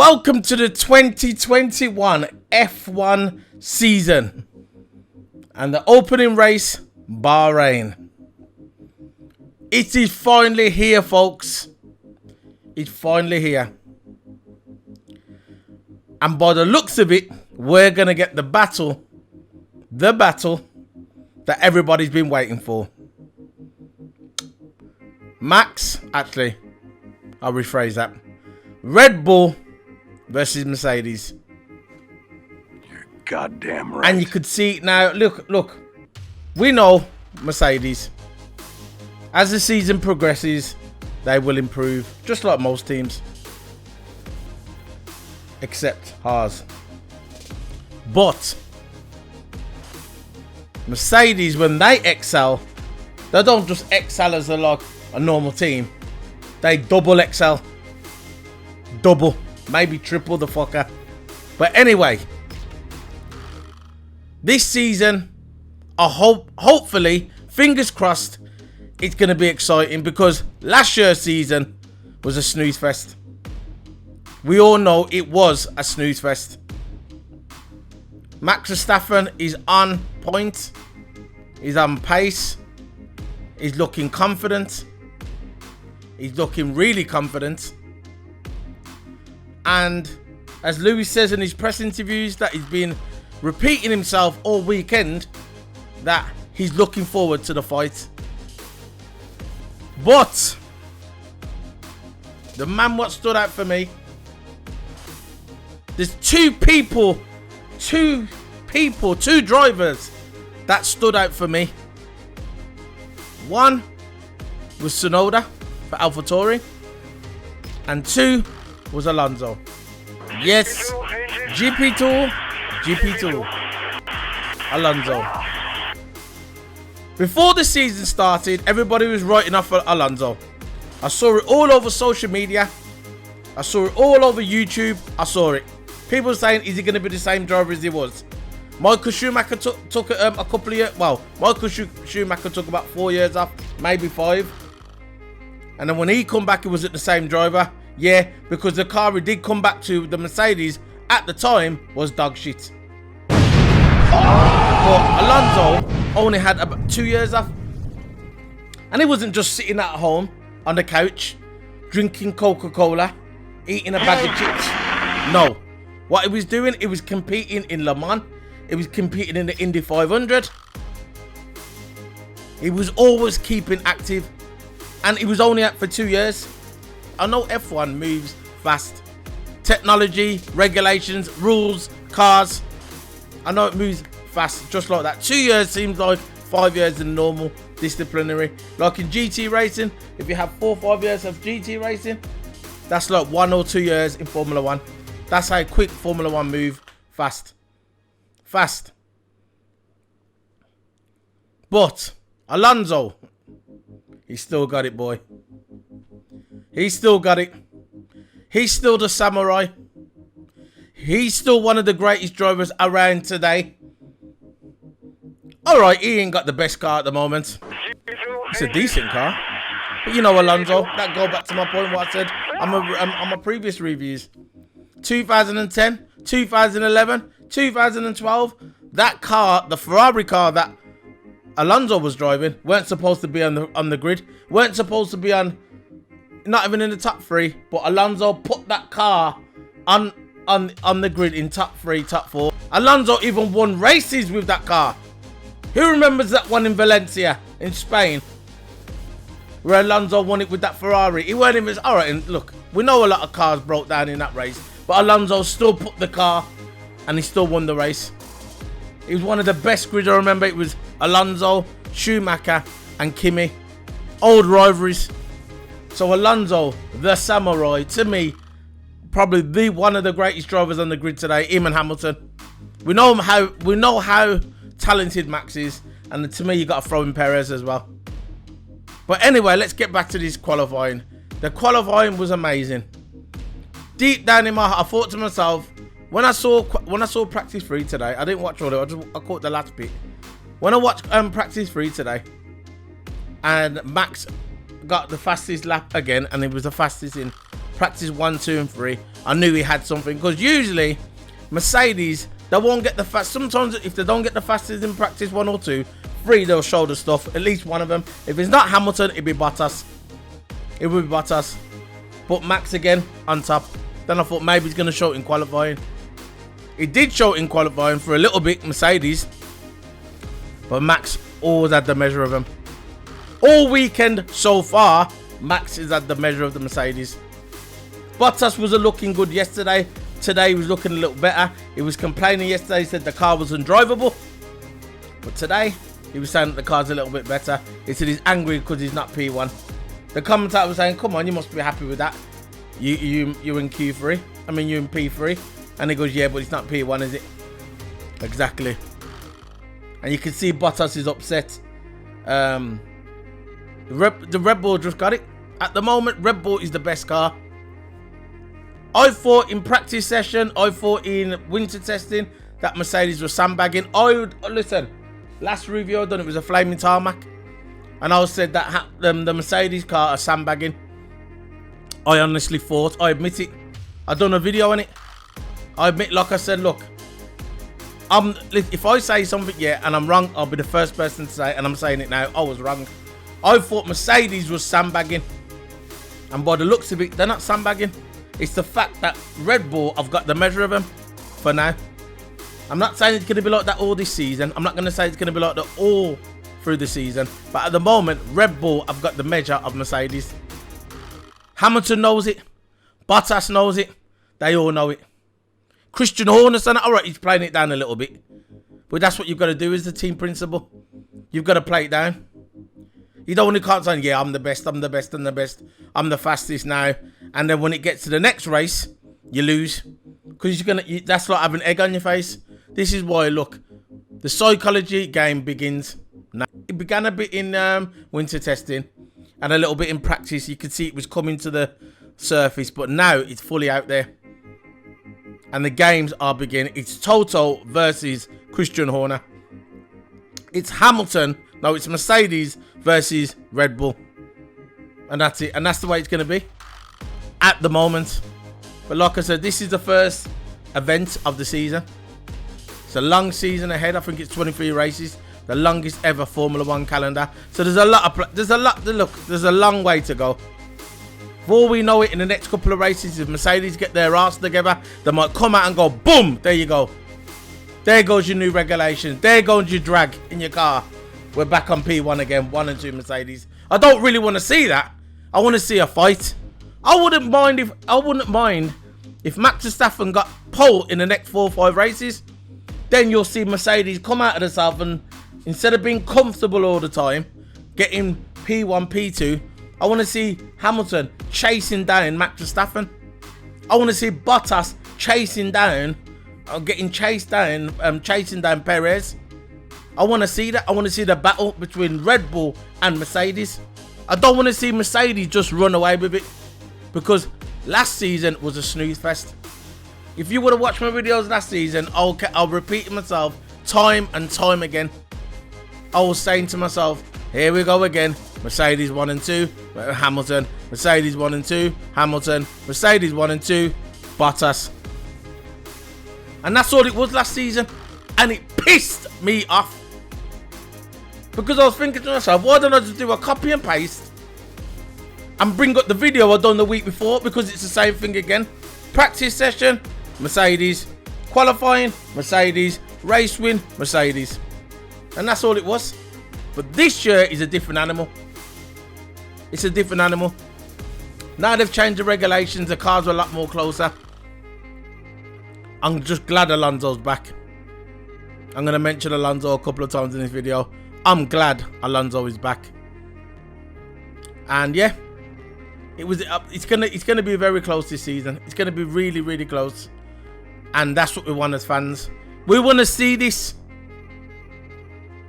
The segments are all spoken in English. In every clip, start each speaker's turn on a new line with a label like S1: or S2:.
S1: Welcome to the 2021 F1 season and the opening race, Bahrain. It is finally here, folks. It's finally here. And by the looks of it, we're going to get the battle that everybody's been waiting for. Actually, I'll rephrase that. Red Bull versus Mercedes.
S2: You're goddamn right.
S1: And you could see it now. Look. We know Mercedes. As the season progresses, they will improve, just like most teams. Except ours. But Mercedes, when they excel, they don't just excel as a normal team. They double excel. Double, maybe triple the fucker. But anyway, this season, hopefully, fingers crossed, it's going to be exciting because last year's season was a snooze fest. We all know it was a snooze fest. Max Verstappen is on point. He's on pace. He's looking confident. He's looking really confident. And as Lewis says in his press interviews, that he's been repeating himself all weekend, that he's looking forward to the fight. But the man what stood out for me, there's two drivers that stood out for me. One was Tsunoda for AlphaTauri, and two was Alonso. Yes, GP2, Alonso. Before the season started, everybody was writing off for Alonso. I saw it all over social media. I saw it all over YouTube. I saw it. People saying, is he going to be the same driver as he was? Michael Schumacher took a couple of years. Well, Michael Schumacher took about 4 years off, maybe 5. And then when he come back, he wasn't the same driver. Yeah, because the car he did come back to, the Mercedes, at the time, was dog shit. But Alonso only had about 2 years off. And he wasn't just sitting at home on the couch, drinking Coca-Cola, eating a bag of chips. No. What he was doing, he was competing in Le Mans. He was competing in the Indy 500. He was always keeping active. And he was only out for 2 years. I know F1 moves fast. Technology, regulations, rules, cars. I know it moves fast just like that. 2 years seems like 5 years in normal disciplinary. Like in GT racing, if you have 4 or 5 years of GT racing, that's like 1 or 2 years in Formula 1. That's how quick Formula 1 move. Fast. But Alonso, he still got it, boy. He's still got it. He's still the samurai. He's still one of the greatest drivers around today. Alright, he ain't got the best car at the moment. It's a decent car. But you know, Alonso, that go back to my point what I said on my previous reviews. 2010, 2011, 2012, that car, the Ferrari car that Alonso was driving, weren't supposed to be on the grid, weren't supposed to be on, not even in the top 3, but Alonso put that car on the grid in top 3, top 4. Alonso even won races with that car. Who remembers that one in Valencia in Spain, where Alonso won it with that Ferrari? He weren't even, alright, and look, we know a lot of cars broke down in that race, but Alonso still put the car and he still won the race. He was one of the best grids. I remember it was Alonso, Schumacher and Kimi. Old rivalries. So Alonso, the samurai, to me, probably one of the greatest drivers on the grid today, him and Hamilton. We know how talented Max is, and to me you got to throw in Perez as well. But anyway, let's get back to this qualifying. The qualifying was amazing. Deep down in my heart, I thought to myself, when I saw practice 3 today, I didn't watch all of it, I caught the last bit. When I watched practice 3 today, and Max got the fastest lap again, and it was the fastest in practice 1, 2, and 3, I knew he had something. Because usually, Mercedes, they won't get the fast. Sometimes if they don't get the fastest in practice 1 or 2, 3, they'll show the stuff. At least one of them. If it's not Hamilton, it'll be Bottas. It will be Bottas. But Max again on top. Then I thought maybe he's going to show it in qualifying. He did show it in qualifying for a little bit, Mercedes. But Max always had the measure of him. All weekend so far, Max is at the measure of the Mercedes. Bottas was looking good yesterday. Today he was looking a little better. He was complaining yesterday. He said the car was undrivable. But today, he was saying that the car's a little bit better. He said he's angry because he's not P1. The commentator was saying, come on, you must be happy with that. You in Q3. I mean, you in P3. And he goes, yeah, but it's not P1, is it? Exactly. And you can see Bottas is upset. The Red Bull just got it. At the moment, Red Bull is the best car. I thought in practice session, I thought in winter testing that Mercedes was sandbagging. Listen, last review I done, it was a flaming tarmac. And I said that the Mercedes car are sandbagging. I honestly thought, I admit it. I done a video on it. I admit, like I said, look. If I say something, yeah, and I'm wrong, I'll be the first person to say it, and I'm saying it now. I was wrong. I thought Mercedes was sandbagging. And by the looks of it, they're not sandbagging. It's the fact that Red Bull, I've got the measure of them for now. I'm not saying it's going to be like that all this season. I'm not going to say it's going to be like that all through the season. But at the moment, Red Bull, I've got the measure of Mercedes. Hamilton knows it. Bottas knows it. They all know it. Christian Horner's done it. Alright, he's playing it down a little bit. But that's what you've got to do is the team principle. You've got to play it down. You don't want to can't say, yeah, I'm the best, I'm the best, I'm the best. I'm the fastest now. And then when it gets to the next race, you lose. Because that's like having egg on your face. This is why, look, the psychology game begins now. It began a bit in winter testing and a little bit in practice. You could see it was coming to the surface, but now it's fully out there. And the games are beginning. It's TOTO versus Christian Horner. It's Hamilton. No, it's Mercedes versus Red Bull. And that's it. And that's the way it's going to be at the moment. But like I said, this is the first event of the season. It's a long season ahead. I think it's 23 races. The longest ever Formula 1 calendar. So there's a lot of... There's a long way to go. Before we know it, in the next couple of races, if Mercedes get their arse together, they might come out and go, boom, there you go. There goes your new regulations. There goes your drag in your car. We're back on P1 again, 1 and 2 Mercedes. I don't really want to see that. I want to see a fight. I wouldn't mind if Max Verstappen got pole in the next 4 or 5 races. Then you'll see Mercedes come out of the south and instead of being comfortable all the time, getting P1, P2, I want to see Hamilton chasing down Max Verstappen. I want to see Bottas chasing down, chasing down Perez. I want to see that. I want to see the battle between Red Bull and Mercedes. I don't want to see Mercedes just run away with it, because last season was a snooze fest. If you would have watched my videos last season, I'll repeat myself time and time again. I was saying to myself, here we go again. Mercedes 1 and 2, Hamilton. Mercedes 1 and 2, Hamilton. Mercedes 1 and 2, Bottas. And that's all it was last season. And it pissed me off. Because I was thinking to myself, why don't I just do a copy and paste and bring up the video I done the week before, because it's the same thing again. Practice session, Mercedes. Qualifying, Mercedes. Race win, Mercedes. And that's all it was. But this year is a different animal. It's a different animal. Now they've changed the regulations. The cars are a lot more closer. I'm just glad Alonso's back. I'm going to mention Alonso a couple of times in this video. I'm glad Alonso is back. And yeah, it's gonna be very close this season. It's gonna be really, really close. And that's what we want as fans. We want to see this.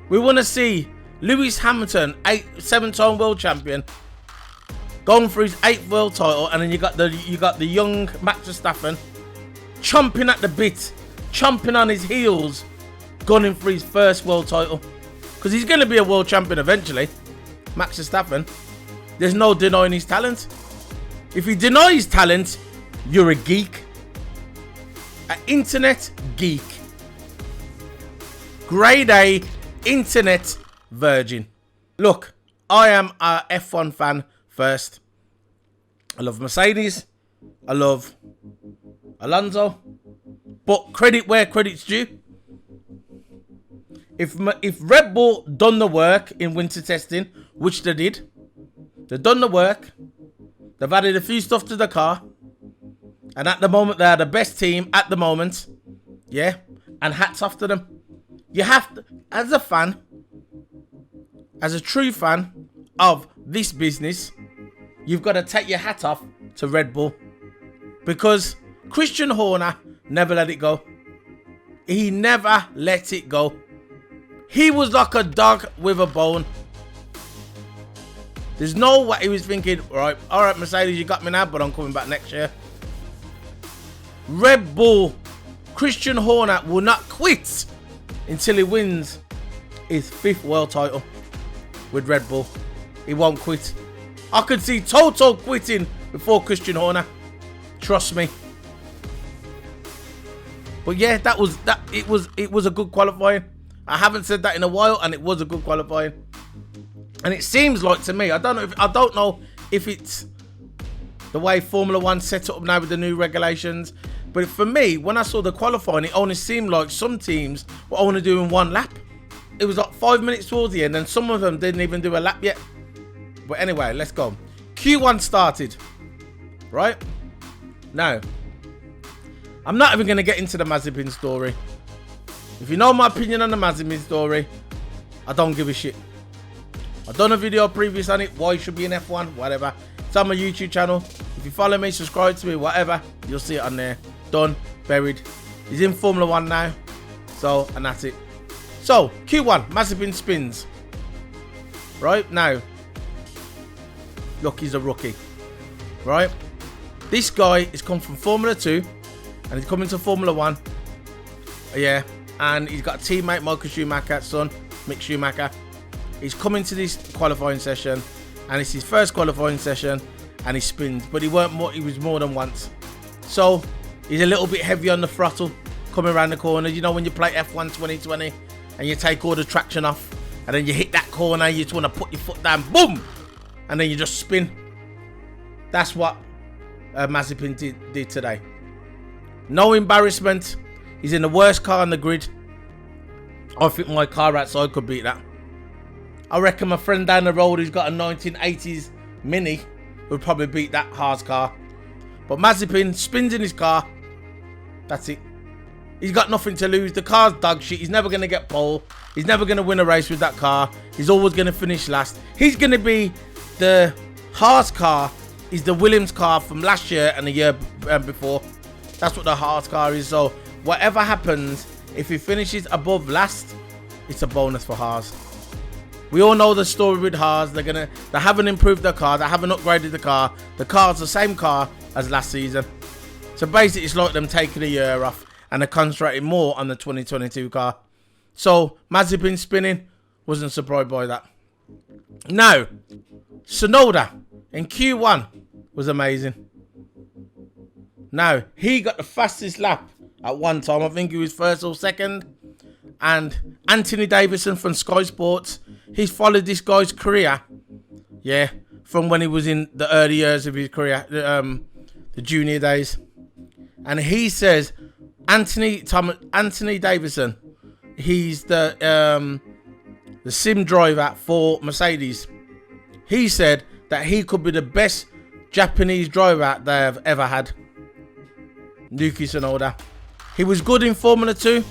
S1: We want to see Lewis Hamilton, 7-time world champion, going for his 8th world title, and then you got the young Max Verstappen chomping at the bit, chomping on his heels, gunning for his first world title, because he's going to be a world champion eventually. Max Verstappen, there's no denying his talent. If you deny his talent, you're a geek. An internet geek. Grade A internet virgin. Look, I am a F1 fan first. I love Mercedes. I love Alonso. But credit where credit's due. If Red Bull done the work in winter testing, which they did, they've done the work. They've added a few stuff to the car. And at the moment, they're the best team at the moment. Yeah. And hats off to them. You have to, as a fan, as a true fan of this business, you've got to take your hat off to Red Bull. Because Christian Horner never let it go. He never let it go. He was like a dog with a bone. There's no way he was thinking, all right, Mercedes, you got me now, but I'm coming back next year. Red Bull, Christian Horner will not quit until he wins his 5th world title with Red Bull. He won't quit. I could see TOTO quitting before Christian Horner. Trust me. But yeah, it was a good qualifying. I haven't said that in a while, and it was a good qualifying. And it seems like to me, I don't know if it's the way Formula 1 set up now with the new regulations. But for me, when I saw the qualifying, it only seemed like some teams were only doing 1 lap. It was like 5 minutes towards the end, and some of them didn't even do a lap yet. But anyway, let's go. Q1 started. Right? Now, I'm not even going to get into the Mazepin story. If you know my opinion on the Mazepin story, I don't give a shit. I've done a video previous on it, why it should be in F1, whatever. It's on my YouTube channel. If you follow me, subscribe to me, whatever, you'll see it on there. Done, buried. He's in Formula 1 now. So, and that's it. So, Q1, Mazepin spins. Right, now. Look, he's a rookie. Right? This guy has come from Formula 2. And he's coming to Formula 1. Yeah. And he's got a teammate, Michael Schumacher's son, Mick Schumacher. He's coming to this qualifying session. And it's his first qualifying session. And he spins. But he was more than once. So, he's a little bit heavy on the throttle. Coming around the corner. You know when you play F1 2020. And you take all the traction off. And then you hit that corner. You just want to put your foot down. Boom! And then you just spin. That's what Mazepin did today. No embarrassment. He's in the worst car on the grid. I think my car outside could beat that. I reckon my friend down the road who's got a 1980s Mini would probably beat that Haas car. But Mazepin spins in his car. That's it. He's got nothing to lose. The car's dog shit. He's never going to get pole. He's never going to win a race with that car. He's always going to finish last. He's going to be the Haas car. Is the Williams car from last year and the year before. That's what the Haas car is. So whatever happens, if he finishes above last, it's a bonus for Haas. We all know the story with Haas. They haven't improved their car. They haven't upgraded the car. The car's the same car as last season. So basically, it's like them taking a year off and they're concentrating more on the 2022 car. So Mazepin spinning, wasn't surprised by that. Now, Tsunoda in Q1 was amazing. Now, he got the fastest lap at one time. I think he was first or second. And Anthony Davidson from Sky Sports, he's followed this guy's career. Yeah, from when he was in the early years of his career, the junior days. And he says, Anthony Davidson, he's the sim driver for Mercedes. He said that he could be the best Japanese driver they have ever had. Yuki Tsunoda. He was good in Formula 2,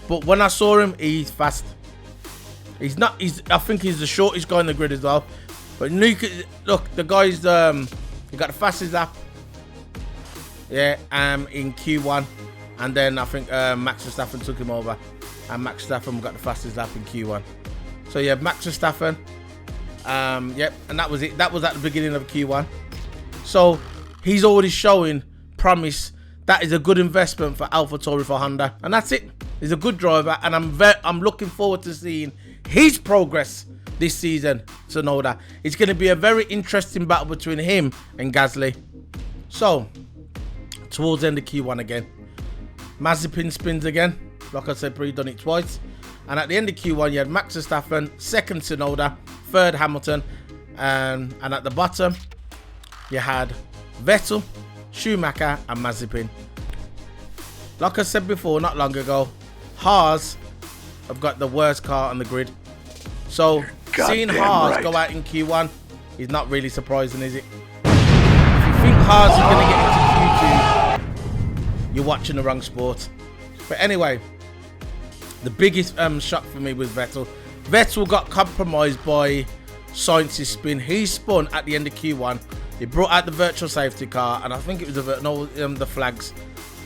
S1: but when I saw him, he's fast. I think he's the shortest guy in the grid as well. But Yuki, look, the guy's he got the fastest lap. Yeah, in Q1, and then I think Max Verstappen took him over, and Max Verstappen got the fastest lap in Q1. So yeah, Max Verstappen. Yep, and that was it. That was at the beginning of Q1. So he's already showing promise. That is a good investment for AlphaTauri for Honda, and that's it. He's a good driver, and I'm looking forward to seeing his progress this season, Tsunoda. It's going to be a very interesting battle between him and Gasly. So, towards the end of Q1 again, Mazepin spins again. Like I said, done it twice. And at the end of Q1, you had Max Verstappen, second Tsunoda, third Hamilton, and at the bottom, you had Vettel, Schumacher, and Mazepin. Like I said before, not long ago, Haas have got the worst car on the grid. So, seeing Haas go out in Q1 is not really surprising, is it? If you think Haas is going to get into Q2, you're watching the wrong sport. But anyway, the biggest shock for me was Vettel. Vettel got compromised by Sainz's spin. He spun at the end of Q1. He brought out the virtual safety car, and I think it was the flags,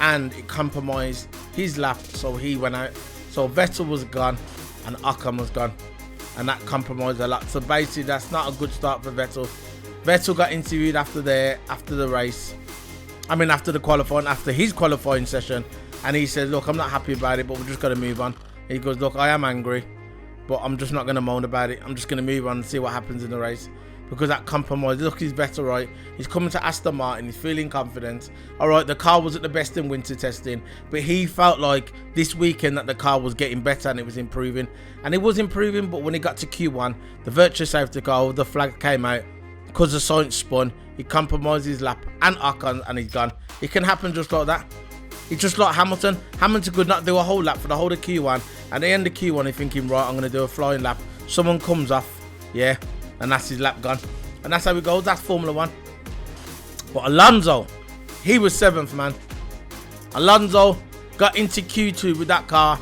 S1: and it compromised his lap, so he went out. So Vettel was gone, and Ocon was gone, and that compromised a lot. So basically, that's not a good start for Vettel. Vettel got interviewed after the race. I mean, after the qualifying, after his qualifying session, and he said, "Look, I'm not happy about it, but we're just gonna move on." He goes, "Look, I am angry, but I'm just not gonna moan about it. I'm just gonna move on and see what happens in the race." Because that compromise, look, he's better, right? He's coming to Aston Martin, he's feeling confident. All right, the car wasn't the best in winter testing, but he felt like this weekend that the car was getting better and it was improving. And it was improving, but when he got to Q1, the virtual safety car, the flag came out, because the Sainz spun, he compromised his lap and Ocon, and he's gone. It can happen just like that. It's just like Hamilton. Hamilton could not do a whole lap for the whole of Q1. At the end of Q1, he's thinking, right, I'm going to do a flying lap. Someone comes off, yeah, and that's his lap gone. And that's how it goes. That's Formula 1. But Alonso, he was 7th, man. Alonso got into Q2 with that car.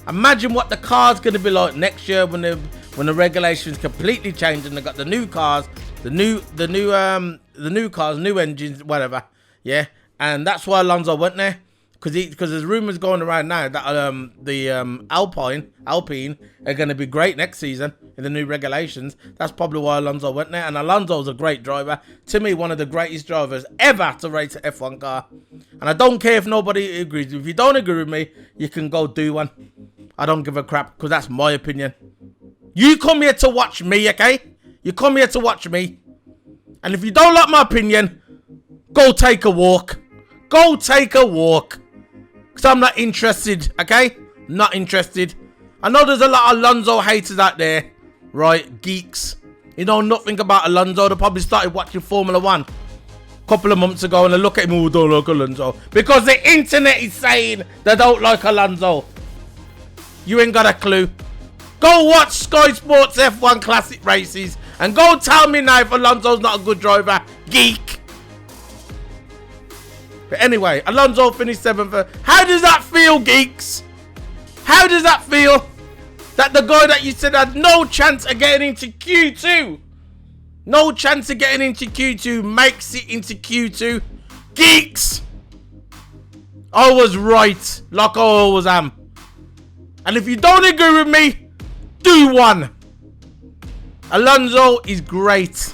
S1: Imagine what the car's going to be like next year when the regulations completely change and they got the new cars, the new cars, new engines, whatever. Yeah, and that's why Alonso went there. Because there's rumours going around now that the Alpine are going to be great next season in the new regulations. That's probably why Alonso went there. And Alonso's a great driver. To me, one of the greatest drivers ever to race an F1 car. And I don't care if nobody agrees. If you don't agree with me, you can go do one. I don't give a crap, because that's my opinion. You come here to watch me, okay? You come here to watch me. And if you don't like my opinion, go take a walk. Go take a walk. Because I'm not interested, okay? Not interested. I know there's a lot of Alonso haters out there, right? Geeks. You know nothing about Alonso. They probably started watching Formula 1 a couple of months ago and they look at him, oh, don't like Alonso. Because the internet is saying they don't like Alonso. You ain't got a clue. Go watch Sky Sports F1 Classic races and go tell me now if Alonso's not a good driver. Geek. But anyway, Alonso finished 7th. How does that feel, geeks? How does that feel? That the guy that you said had no chance of getting into Q2, no chance of getting into Q2, makes it into Q2. Geeks! I was right, like I always am. And if you don't agree with me, do one. Alonso is great.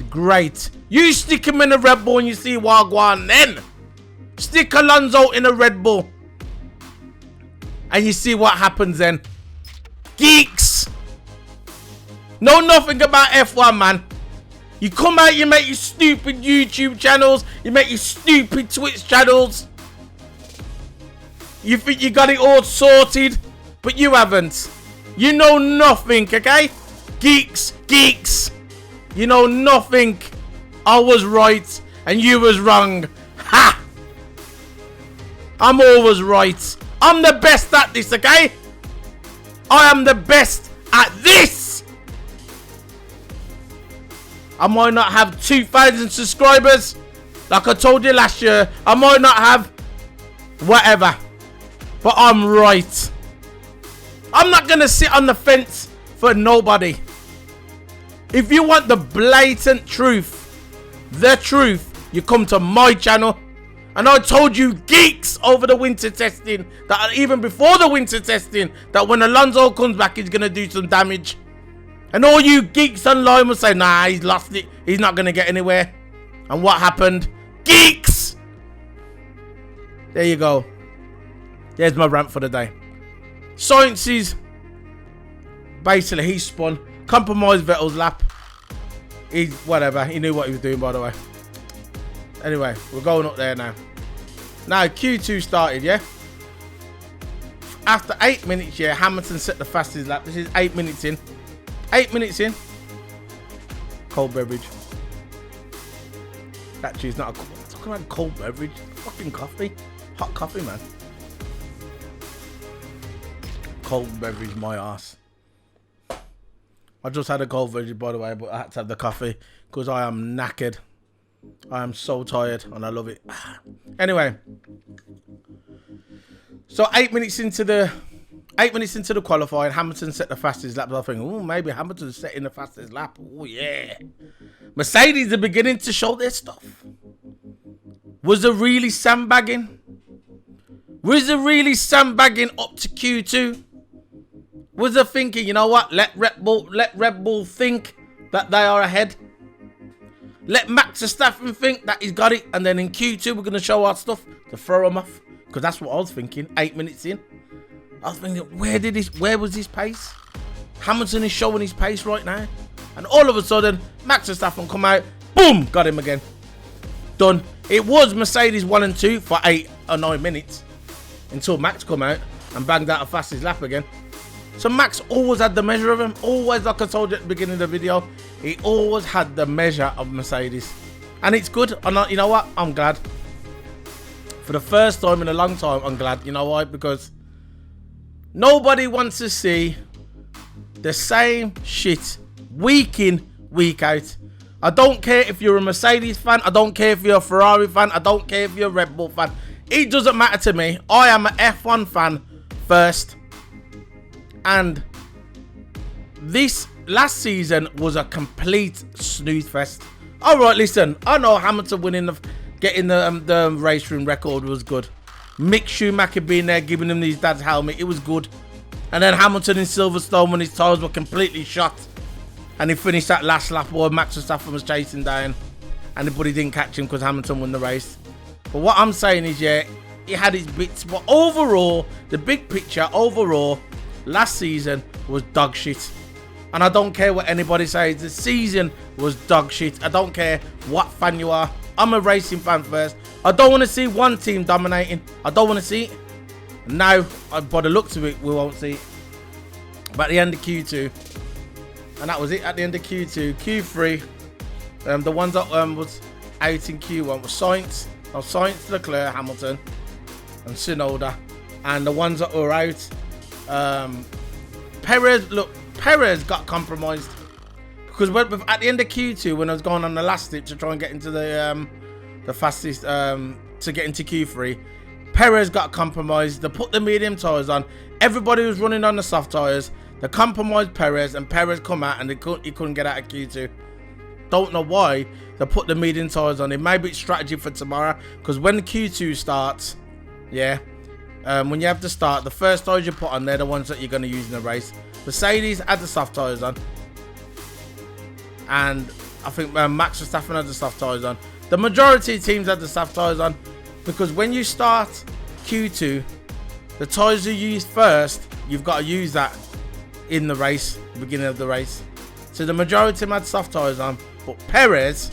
S1: Great. You stick him in a Red Bull and you see Wagwan then. Stick Alonso in a Red Bull. And you see what happens then. Geeks. Know nothing about F1, man. You come out, you make your stupid YouTube channels. You make your stupid Twitch channels. You think you got it all sorted. But you haven't. You know nothing, okay? Geeks. Geeks. You know nothing. I was right and you was wrong. Ha! I'm always right. I'm the best at this, okay? I am the best at this. I might not have 2,000 subscribers like I told you last year. I might not have whatever. But I'm right. I'm not going to sit on the fence for nobody. If you want the blatant truth, the truth, you come to my channel. And I told you geeks over the winter testing, that even before the winter testing, that when Alonso comes back, he's going to do some damage. And all you geeks online will say, nah, he's lost it. He's not going to get anywhere. And what happened? Geeks! There you go. There's my rant for the day. Sainz's basically he spun, compromised Vettel's lap. He knew what he was doing, by the way. Anyway, we're going up there now. Now Q2 started, yeah. After 8 minutes, yeah, Hamilton set the fastest lap. This is 8 minutes in. 8 minutes in. Cold beverage. Actually, it's not a cold. I'm talking about cold beverage. Fucking coffee. Hot coffee, man. Cold beverage, my ass. I just had a cold beverage, by the way, but I had to have the coffee because I am knackered. I am so tired and I love it. Anyway, so 8 minutes into the qualifying, Hamilton set the fastest lap. I think, oh, maybe Hamilton's setting the fastest lap. Oh yeah. Mercedes are beginning to show their stuff. Was it really sandbagging? Was it really sandbagging up to Q2? Was it thinking, you know what? Let Red Bull think that they are ahead. Let Max Verstappen think that he's got it, and then in Q2 we're gonna show our stuff to throw him off. Because that's what I was thinking. 8 minutes in, I was thinking, where was his pace? Hamilton is showing his pace right now, and all of a sudden Max Verstappen come out, boom, got him again. Done. It was Mercedes 1 and 2 for 8 or 9 minutes until Max come out and banged out a fastest lap again. So Max always had the measure of him. Always, like I told you at the beginning of the video, he always had the measure of Mercedes. And it's good. And you know what? I'm glad. For the first time in a long time, I'm glad. You know why? Because nobody wants to see the same shit week in, week out. I don't care if you're a Mercedes fan. I don't care if you're a Ferrari fan. I don't care if you're a Red Bull fan. It doesn't matter to me. I am an F1 fan first. And this last season was a complete snooze fest. All right, listen. I know Hamilton winning getting the race room record was good. Mick Schumacher being there, giving him his dad's helmet, it was good. And then Hamilton in Silverstone when his tyres were completely shot, and he finished that last lap while Max Verstappen was chasing down, but he didn't catch him because Hamilton won the race. But what I'm saying is, yeah, he had his bits, but overall, the big picture, overall, last season was dog shit. And I don't care what anybody says, the season was dog shit. I don't care what fan you are. I'm a racing fan first. I don't want to see one team dominating. I don't want to see it. Now, by the looks of it, we won't see it. But at the end of Q2, and that was it at the end of Q2. Q3, the ones that was out in Q1 was Sainz, Leclerc, Hamilton, and Tsunoda. And the ones that were out, Perez got compromised because at the end of Q2 when I was going on the last stint to try and get into the fastest to get into Q3, Perez got compromised. They put the medium tires on. Everybody was running on the soft tires. They compromised Perez, and Perez come out and he couldn't get out of Q2. Don't know why they put the medium tires on. It may be strategy for tomorrow because when Q2 starts, yeah. When you have to start, the first tires you put on, they're the ones that you're going to use in the race. Mercedes had the soft tires on. And I think Max Verstappen had the soft tires on. The majority of teams had the soft tires on. Because when you start Q2, the tires you use first, you've got to use that in the race, the beginning of the race. So the majority of them had soft tires on. But Perez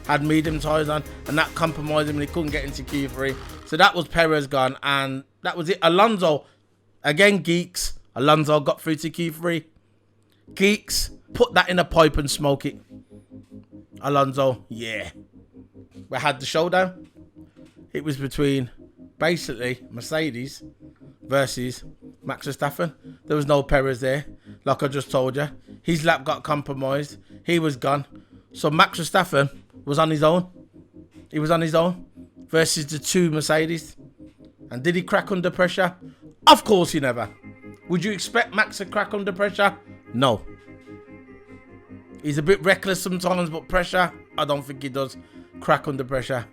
S1: had medium tires on. And that compromised him and he couldn't get into Q3. So that was Perez gone, and that was it. Alonso, again, geeks. Alonso got through to Q3. Geeks, put that in a pipe and smoke it. Alonso, yeah. We had the showdown. It was between, basically, Mercedes versus Max Verstappen. There was no Perez there, like I just told you. His lap got compromised. He was gone. So Max Verstappen was on his own. He was on his own. Versus the two Mercedes. And did he crack under pressure? Of course he never. Would you expect Max to crack under pressure? No. He's a bit reckless sometimes, but pressure, I don't think he does crack under pressure.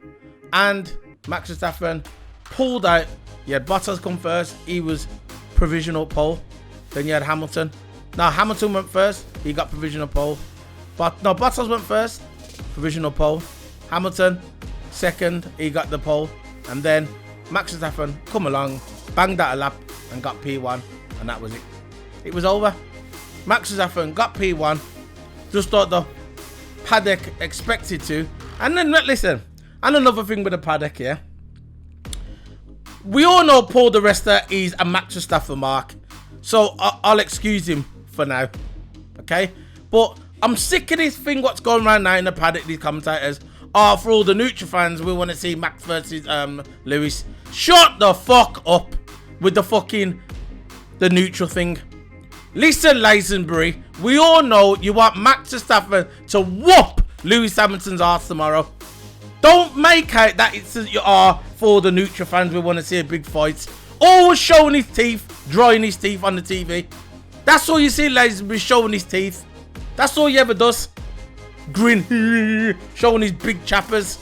S1: And Max Verstappen pulled out. You had Bottas come first. He was provisional pole. Then you had Hamilton. Now Hamilton went first. He got provisional pole. Bottas went first. Provisional pole. Hamilton second, he got the pole, and then Max Verstappen come along, banged out a lap and got P1, and that was it. It was over. Max Verstappen got P1, just like the paddock expected to. And then, listen, and another thing with the paddock here. We all know Paul di Resta is a Max Verstappen mark, so I'll excuse him for now, okay? But I'm sick of this thing what's going around now in the paddock, these commentators. Oh, for all the neutral fans, we want to see Max versus Lewis. Shut the fuck up with the neutral thing. Listen, Lazenbury, we all know you want Max Verstappen to whoop Lewis Hamilton's ass tomorrow. Don't make out that it's you are for the neutral fans. We want to see a big fight. Always showing his teeth, drawing his teeth on the TV. That's all you see, Lazenbury, showing his teeth. That's all he ever does. Grin, showing his big chappers.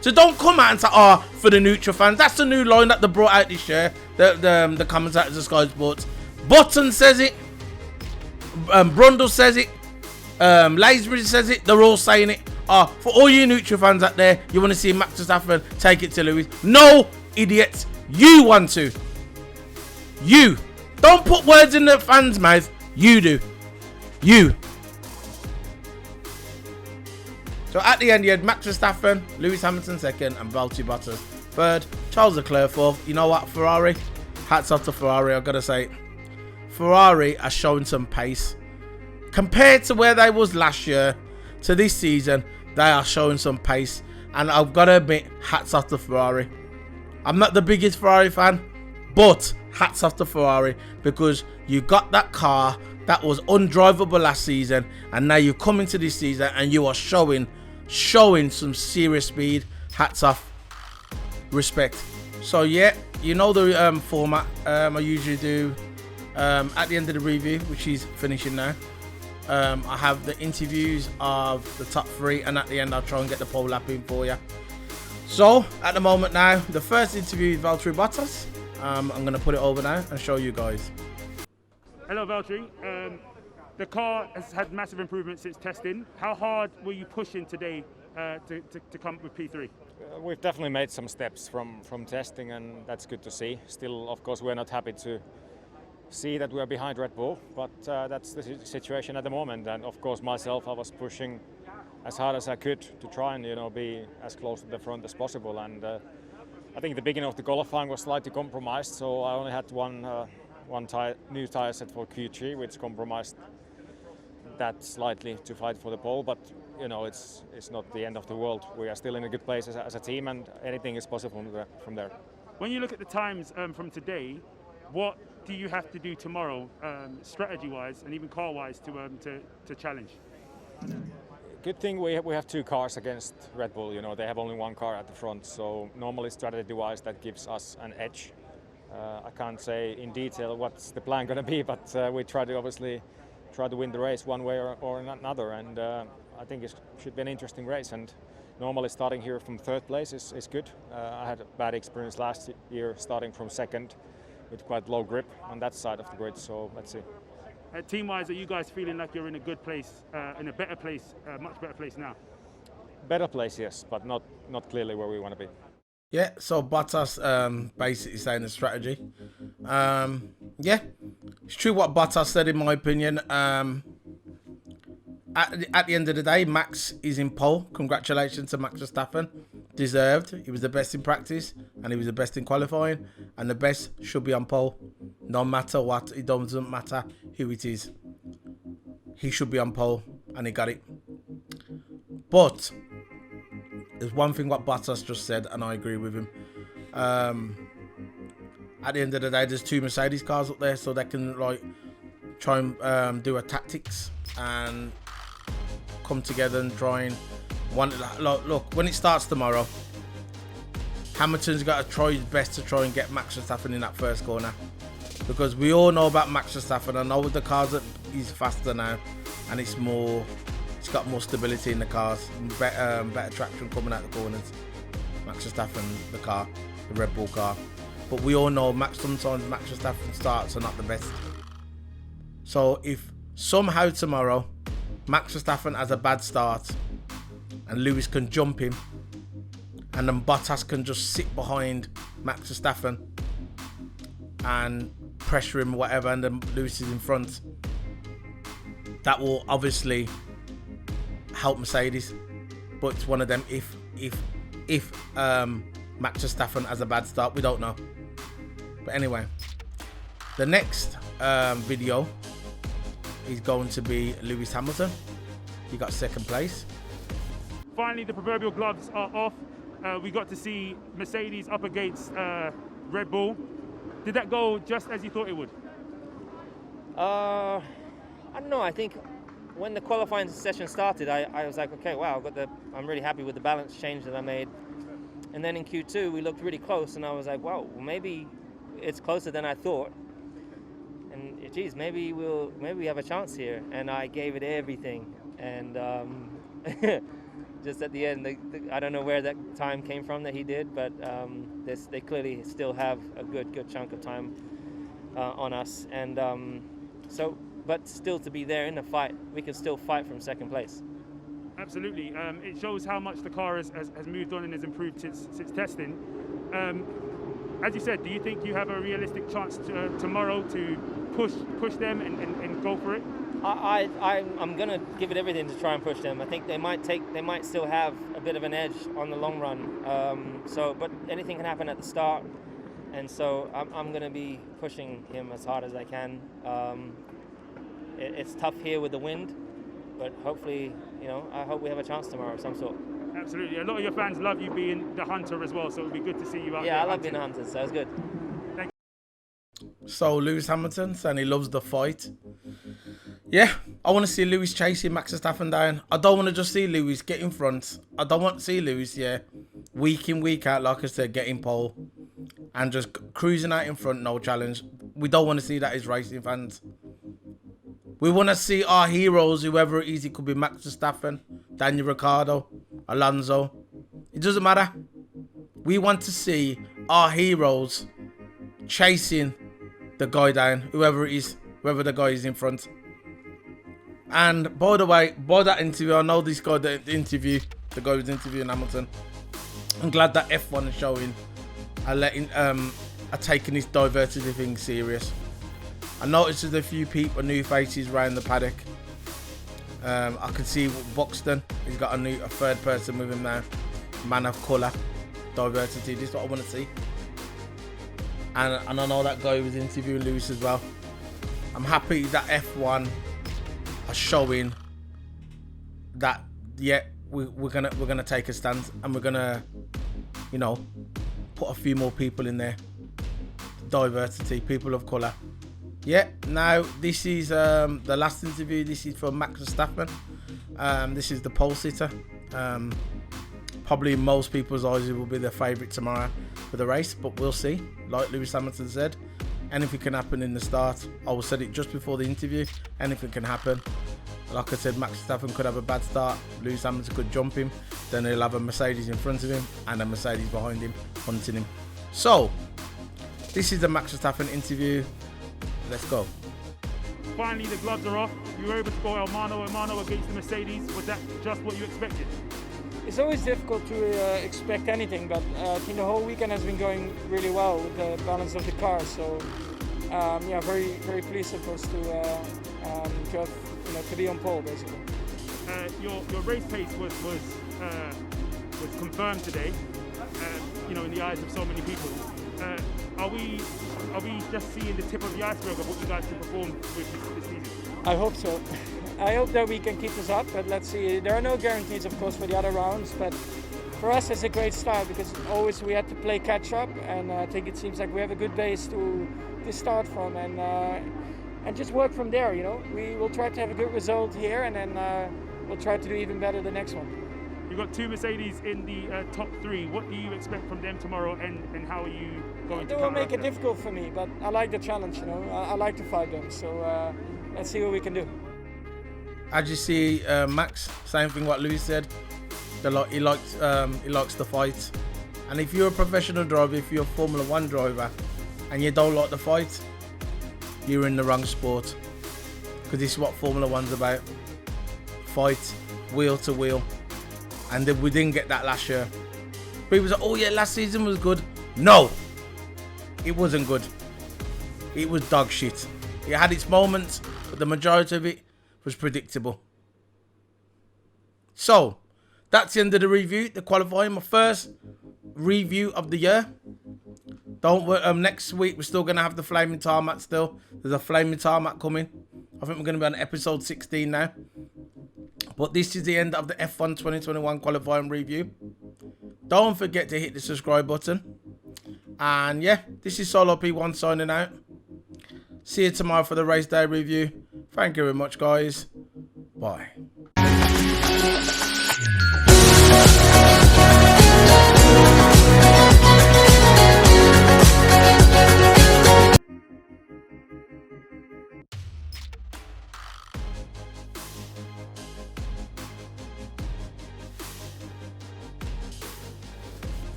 S1: So don't come out and say, oh, for the neutral fans. That's the new line that they brought out this year. The commentators of Sky Sports. Button says it. Brundle says it. Lazenbury says it. They're all saying it. For all you neutral fans out there, you want to see Max Verstappen take it to Lewis. No, idiots. You want to. You. Don't put words in the fans' mouth. You do. You. So at the end, you had Max Verstappen, Lewis Hamilton second, and Valtteri Bottas third. Charles Leclerc fourth. You know what, Ferrari? Hats off to Ferrari, I've got to say. Ferrari are showing some pace. Compared to where they was last year to this season, they are showing some pace. And I've got to admit, hats off to Ferrari. I'm not the biggest Ferrari fan, but hats off to Ferrari, because you got that car that was undrivable last season, and now you come into this season and you are showing some serious speed. Hats off. Respect. So yeah, you know the format I usually do at the end of the review, which is finishing now. I have the interviews of the top three, and at the end I'll try and get the poll up in for you. So at the moment now, the first interview is Valtteri Bottas. I'm going to put it over now and show you guys.
S3: Hello Valtteri, the car has had massive improvements since testing. How hard were you pushing today to come up with P3?
S4: We've definitely made some steps from testing, and that's good to see. Still, of course, we're not happy to see that we're behind Red Bull, but that's the situation at the moment. And of course, myself, I was pushing as hard as I could to try and be as close to the front as possible. And I think the beginning of the qualifying was slightly compromised, so I only had one new tyre set for Q3, which compromised that slightly to fight for the pole. But it's not the end of the world. We are still in a good place as a team, and anything is possible from there.
S3: When you look at the times from today, what do you have to do tomorrow, strategy-wise and even car-wise, to challenge?
S4: Good thing we have two cars against Red Bull. They have only one car at the front, so normally strategy-wise that gives us an edge. I can't say in detail what's the plan going to be, but we try to win the race one way or another, and I think it should be an interesting race. And normally starting here from third place is good. I had a bad experience last year starting from second with quite low grip on that side of the grid, so let's see.
S3: Team-wise, are you guys feeling like you're in a good place, in a better place, much better place now?
S4: Better place, yes, but not clearly where we want to be.
S1: Yeah, so Bottas basically saying the strategy. Yeah, it's true what Bottas said, in my opinion. At the end of the day, Max is in pole. Congratulations to Max Verstappen. Deserved. He was the best in practice, and he was the best in qualifying, and the best should be on pole. No matter what, it doesn't matter who it is. He should be on pole, and he got it. But there's one thing what Bottas just said, and I agree with him. At the end of the day, there's two Mercedes cars up there, so they can try and do a tactics and come together and try and look, when it starts tomorrow, Hamilton's got to try his best to try and get Max Verstappen in that first corner, because we all know about Max Verstappen. I know with the cars that he's faster now, and it's got more stability in the cars, better traction coming out the corners. Max Verstappen, the Red Bull car. But we all know sometimes Max Verstappen starts are not the best. So if somehow tomorrow Max Verstappen has a bad start and Lewis can jump him, and then Bottas can just sit behind Max Verstappen and pressure him or whatever, and then Lewis is in front, that will obviously help Mercedes. But it's one of them. If Max Verstappen has a bad start, we don't know. But anyway, the next video is going to be Lewis Hamilton. He got second place.
S3: Finally, the proverbial gloves are off. We got to see Mercedes up against Red Bull. Did that go just as you thought it would?
S5: I don't know. I think when the qualifying session started, I was like, okay, wow, I'm really happy with the balance change that I made. And then in Q2, we looked really close, and I was like, wow, maybe it's closer than I thought. And geez, maybe we have a chance here. And I gave it everything. And just at the end, I don't know where that time came from that he did, but they clearly still have a good chunk of time on us. And but still to be there in the fight, we can still fight from second place.
S3: Absolutely. It shows how much the car has moved on and has improved since testing. As you said, do you think you have a realistic chance tomorrow to push them and go for it?
S5: I'm gonna give it everything to try and push them. I think they might still have a bit of an edge on the long run. But anything can happen at the start, and so I'm gonna be pushing him as hard as I can. It's tough here with the wind, but hopefully, I hope we have a chance tomorrow of some sort.
S3: Absolutely. A lot of your fans love you being the hunter as well, so it would be good to see you out there.
S5: Yeah, I love being a hunter, so it's good.
S3: Thank
S1: you. So Lewis Hamilton saying he loves the fight. Yeah, I want to see Lewis chasing Max Verstappen down. I don't want to just see Lewis get in front. I don't want to see Lewis, week in, week out, like I said, getting pole and just cruising out in front, no challenge. We don't want to see that as racing fans. We want to see our heroes, whoever it is. It could be Max Verstappen, Daniel Ricciardo, Alonso. It doesn't matter. We want to see our heroes chasing the guy down, whoever it is, whoever the guy is in front. And by the way, by that interview, I know this guy, the guy who's interviewing Hamilton. I'm glad that F1 is showing are taking this diversity thing serious. I noticed there's a few people, new faces around the paddock. I can see Buxton. He's got a third person with him now. Man of colour, diversity. This is what I want to see. And I know that guy was interviewing Lewis as well. I'm happy that F1 are showing that we're gonna take a stand and we're gonna put a few more people in there. Diversity, people of colour. Now this is the last interview. This is from Max Verstappen. This is the pole sitter. Probably in most people's eyes, it will be their favourite tomorrow for the race, but we'll see. Like Lewis Hamilton said, anything can happen in the start. I said it just before the interview. Anything can happen. Like I said, Max Verstappen could have a bad start. Lewis Hamilton could jump him. Then he'll have a Mercedes in front of him and a Mercedes behind him, hunting him. So, this is the Max Verstappen interview. Let's go.
S3: Finally, the gloves are off. You were able to go mano a mano against the Mercedes. Was that just what you expected?
S6: It's always difficult to expect anything, but I think the whole weekend has been going really well with the balance of the car. So, very, very pleased, of course, to be on pole, basically.
S3: Your race pace was confirmed today. In the eyes of so many people. Are we just seeing the tip of the iceberg of what you guys can perform with this season?
S6: I hope so. I hope that we can keep this up, but let's see. There are no guarantees, of course, for the other rounds, but for us it's a great start because always we had to play catch up, and I think it seems like we have a good base to start from, and just work from there. We will try to have a good result here, and then we'll try to do even better the next one.
S3: You've got two Mercedes in the top three. What do you expect from them tomorrow, and how are you going to?
S6: They will make it difficult for me, but I like the challenge. I like to fight them. So let's see what we can do.
S1: As you see, Max, same thing what Lewis said. He likes the fight, and if you're a professional driver, if you're a Formula One driver, and you don't like the fight, you're in the wrong sport. Because this is what Formula One's about: fight, wheel to wheel. And we didn't get that last year. People say, "Oh yeah, last season was good." No, it wasn't good. It was dog shit. It had its moments, but the majority of it was predictable. So, that's the end of the review, the qualifying. My first review of the year. Don't worry, next week we're still going to have the Flaming Tarmac still. There's a Flaming Tarmac coming. I think we're going to be on episode 16 now. But this is the end of the F1 2021 qualifying review. Don't forget to hit the subscribe button. And yeah, this is Solo P1 signing out. See you tomorrow for the race day review. Thank you very much, guys. Bye.